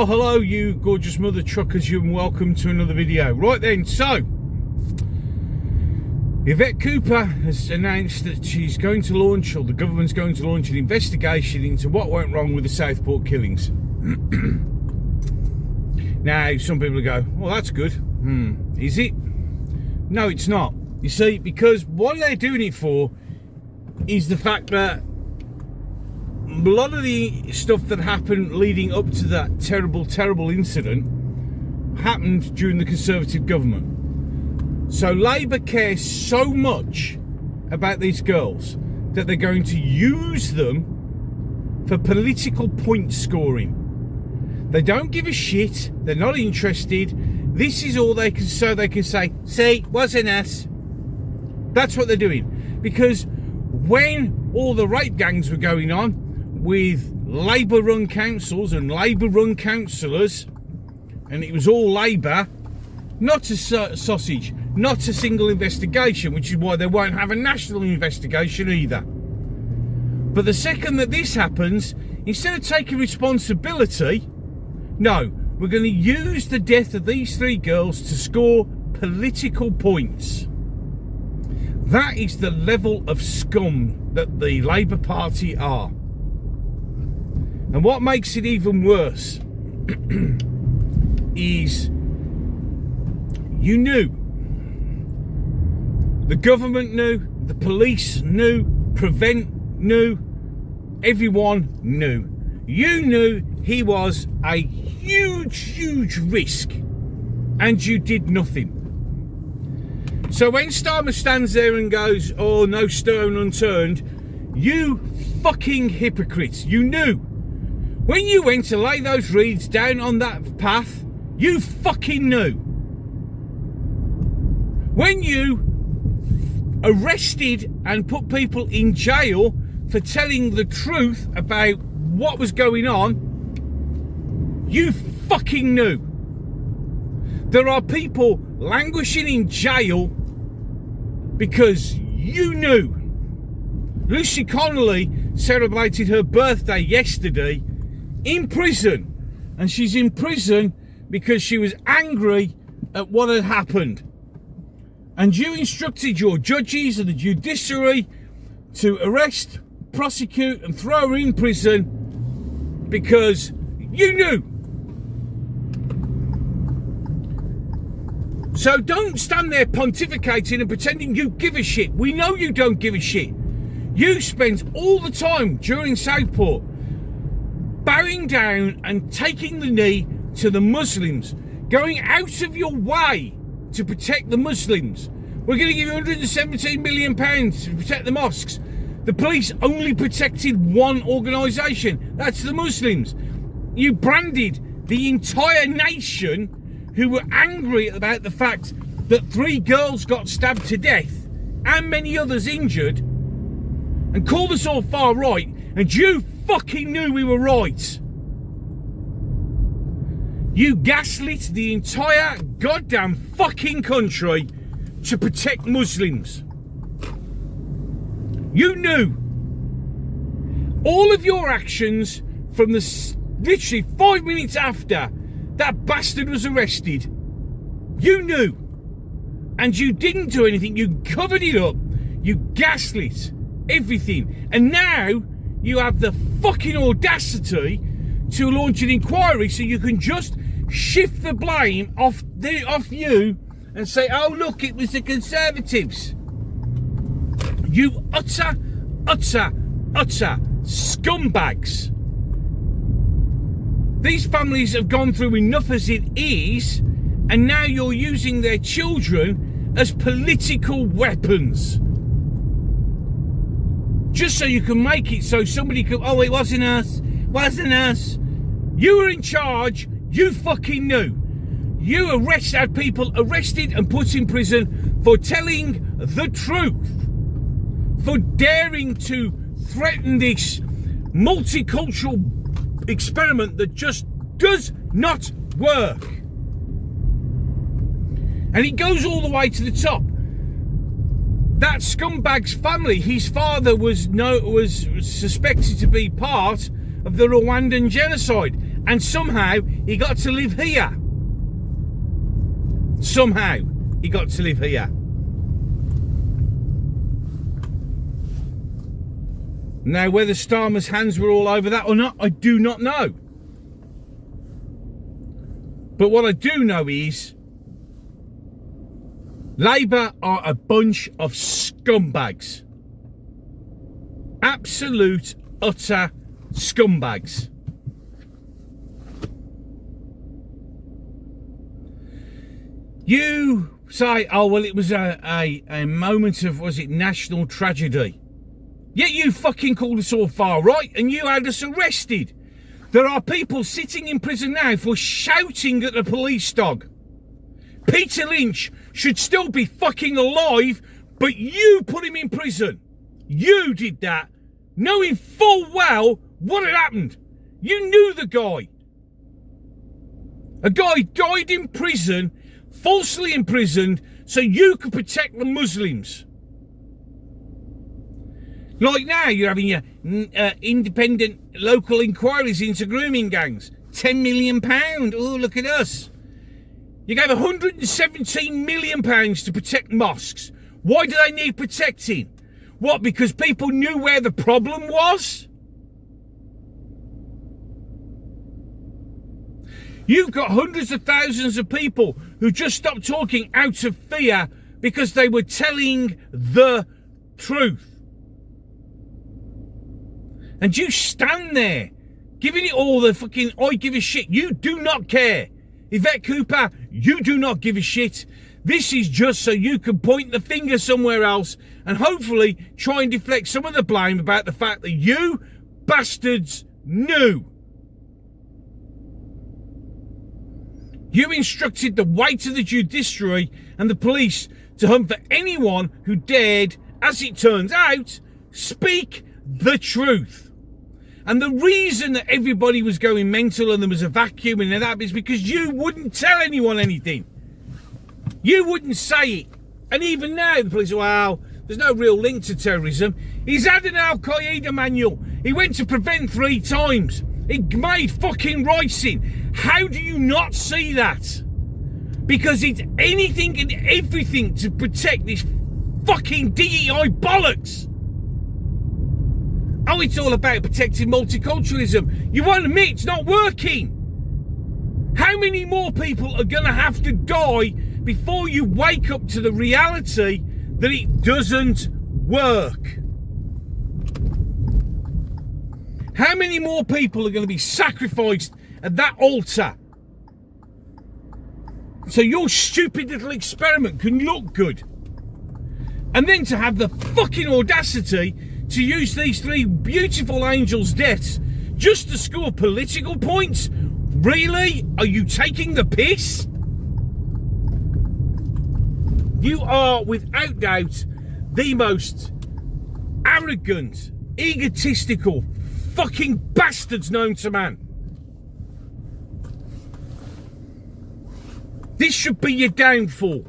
Well, hello, you gorgeous mother truckers, you, and welcome to another video. Right then, so Yvette Cooper has announced that she's going to launch, or the government's going to launch, an investigation into what went wrong with the Southport killings. Now, some people go, well, that's good. Is it? No, it's not. You see, because what they're doing it for is the fact that a lot of the stuff that happened leading up to that terrible, terrible incident happened during the Conservative government. So Labour cares so much about these girls that they're going to use them for political point scoring. They don't give a shit. They're not interested. This is all they can, so they can say, see, wasn't us. That's what they're doing. Because when all the rape gangs were going on with Labour-run councils and Labour-run councillors, and it was all Labour, not a sausage, not a single investigation, which is why they won't have a national investigation either. But the second that this happens, instead of taking responsibility, no, we're going to use the death of these three girls to score political points. That is the level of scum that the Labour Party are. And what makes it even worse is you knew. The government knew, the police knew, Prevent knew, everyone knew. You knew he was a huge, huge risk, and you did nothing. So when Starmer stands there and goes, oh, no stone unturned, you fucking hypocrites, you knew. When you went to lay those reeds down on that path, you fucking knew. When you arrested and put people in jail for telling the truth about what was going on, you fucking knew. There are people languishing in jail because you knew. Lucy Connolly celebrated her birthday yesterday in prison, and she's in prison because she was angry at what had happened. And you instructed your judges and the judiciary to arrest, prosecute and throw her in prison because you knew. So don't stand there pontificating and pretending you give a shit. We know you don't give a shit. You spent all the time during Southport bowing down and taking the knee to the Muslims, going out of your way to protect the Muslims. We're going to give you £117 million to protect the mosques. The police only protected one organisation, that's the Muslims. You branded the entire nation who were angry about the fact that 3 girls got stabbed to death and many others injured, and called us all far right, and you fucking knew we were right. You gaslit the entire goddamn fucking country to protect Muslims. You knew. All of your actions from the literally 5 minutes after that bastard was arrested, you knew. And you didn't do anything. You covered it up. You gaslit everything. And now you have the fucking audacity to launch an inquiry so you can just shift the blame off you and say, oh look, it was the Conservatives. You utter scumbags. These families have gone through enough as it is, and now you're using their children as political weapons. Just so you can make it so somebody could, oh, it wasn't us. You were in charge, you fucking knew. You had people arrested and put in prison for telling the truth, for daring to threaten this multicultural experiment that just does not work. And it goes all the way to the top. That scumbag's family, his father was suspected to be part of the Rwandan genocide, and somehow he got to live here. Somehow, he got to live here. Now, whether Starmer's hands were all over that or not, I do not know. But what I do know is Labour are a bunch of scumbags. Absolute, utter scumbags. You say, oh, well, it was a moment of, was it national tragedy? Yet you fucking called us all far right and you had us arrested. There are people sitting in prison now for shouting at the police dog. Peter Lynch should still be fucking alive, but you put him in prison. You did that, knowing full well what had happened. You knew the guy. A guy died in prison, falsely imprisoned, so you could protect the Muslims. Like now, you're having your independent local inquiries into grooming gangs. £10 million. Oh, look at us. You gave £117 million to protect mosques. Why do they need protecting? What, because people knew where the problem was? You've got hundreds of thousands of people who just stopped talking out of fear because they were telling the truth. And you stand there, giving it all the fucking I give a shit. You do not care. Yvette Cooper, you do not give a shit. This is just so you can point the finger somewhere else and hopefully try and deflect some of the blame about the fact that you bastards knew. You instructed the weight of the judiciary and the police to hunt for anyone who dared, as it turns out, speak the truth. And the reason that everybody was going mental and there was a vacuum and that is because you wouldn't tell anyone anything. You wouldn't say it. And even now, the police are, well, there's no real link to terrorism. He's had an Al-Qaeda manual. He went to prevent 3 times. He made fucking ricin. How do you not see that? Because it's anything and everything to protect this fucking DEI bollocks. Oh, it's all about protecting multiculturalism. You won't admit it's not working. How many more people are going to have to die before you wake up to the reality that it doesn't work? How many more people are going to be sacrificed at that altar so your stupid little experiment can look good? And then to have the fucking audacity to use these 3 beautiful angels' deaths just to score political points? Really? Are you taking the piss? You are, without doubt, the most arrogant, egotistical fucking bastards known to man. This should be your downfall.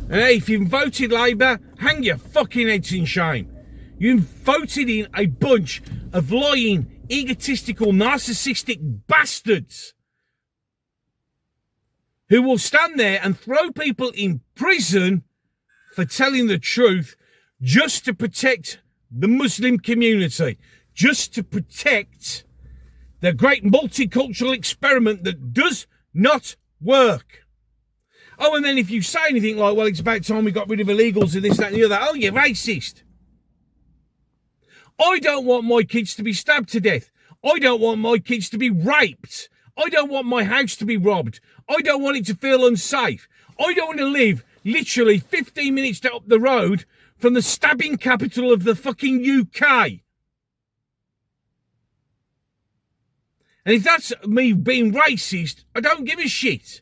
And if you voted Labour, hang your fucking heads in shame. You voted in a bunch of lying, egotistical, narcissistic bastards who will stand there and throw people in prison for telling the truth just to protect the Muslim community, just to protect the great multicultural experiment that does not work. Oh, and then if you say anything like, well, it's about time we got rid of illegals and this, that and the other, oh, you're racist. I don't want my kids to be stabbed to death. I don't want my kids to be raped. I don't want my house to be robbed. I don't want it to feel unsafe. I don't want to live literally 15 minutes up the road from the stabbing capital of the fucking UK. And if that's me being racist, I don't give a shit.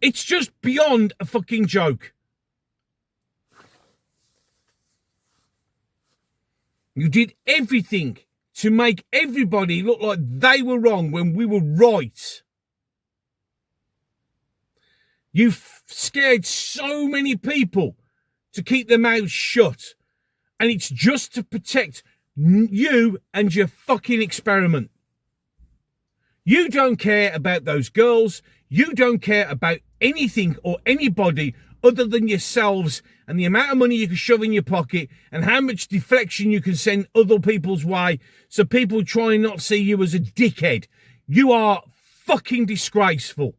It's just beyond a fucking joke. You did everything to make everybody look like they were wrong when we were right. You scared so many people to keep their mouths shut. And it's just to protect you and your fucking experiment. You don't care about those girls. You don't care about anything or anybody other than yourselves and the amount of money you can shove in your pocket and how much deflection you can send other people's way so people try and not see you as a dickhead. You are fucking disgraceful.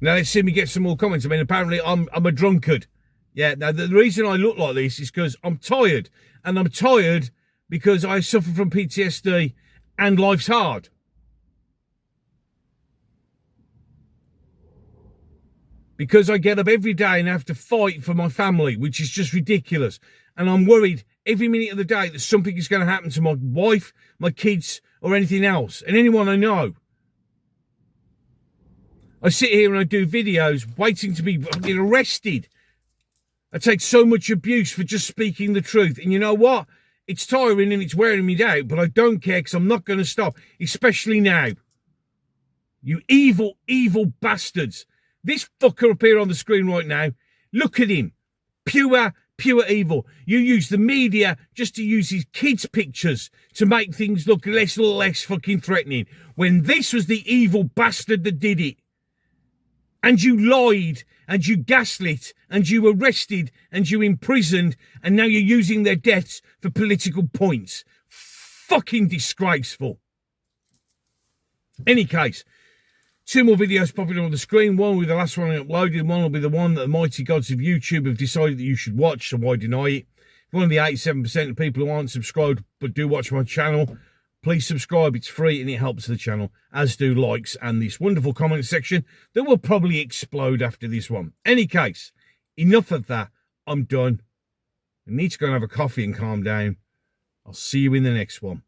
Now let's see me get some more comments. I mean, apparently I'm a drunkard. Yeah, now the reason I look like this is because I'm tired. And I'm tired because I suffer from PTSD and life's hard. Because I get up every day and have to fight for my family, which is just ridiculous. And I'm worried every minute of the day that something is going to happen to my wife, my kids, or anything else, and anyone I know. I sit here and I do videos waiting to be fucking arrested. I take so much abuse for just speaking the truth. And you know what? It's tiring and it's wearing me down, but I don't care because I'm not going to stop, especially now. You evil, evil bastards. This fucker up here on the screen right now, look at him. Pure evil. You use the media just to use his kids' pictures to make things look less fucking threatening. When this was the evil bastard that did it. And you lied, and you gaslit, and you arrested, and you imprisoned, and now you're using their deaths for political points. Fucking disgraceful. Any case, 2 more videos popping on the screen. One will be the last one I uploaded. One will be the one that the mighty gods of YouTube have decided that you should watch, so why deny it? One of the 87% of people who aren't subscribed but do watch my channel, please subscribe. It's free and it helps the channel, as do likes and this wonderful comment section that will probably explode after this one. Any case, enough of that. I'm done. I need to go and have a coffee and calm down. I'll see you in the next one.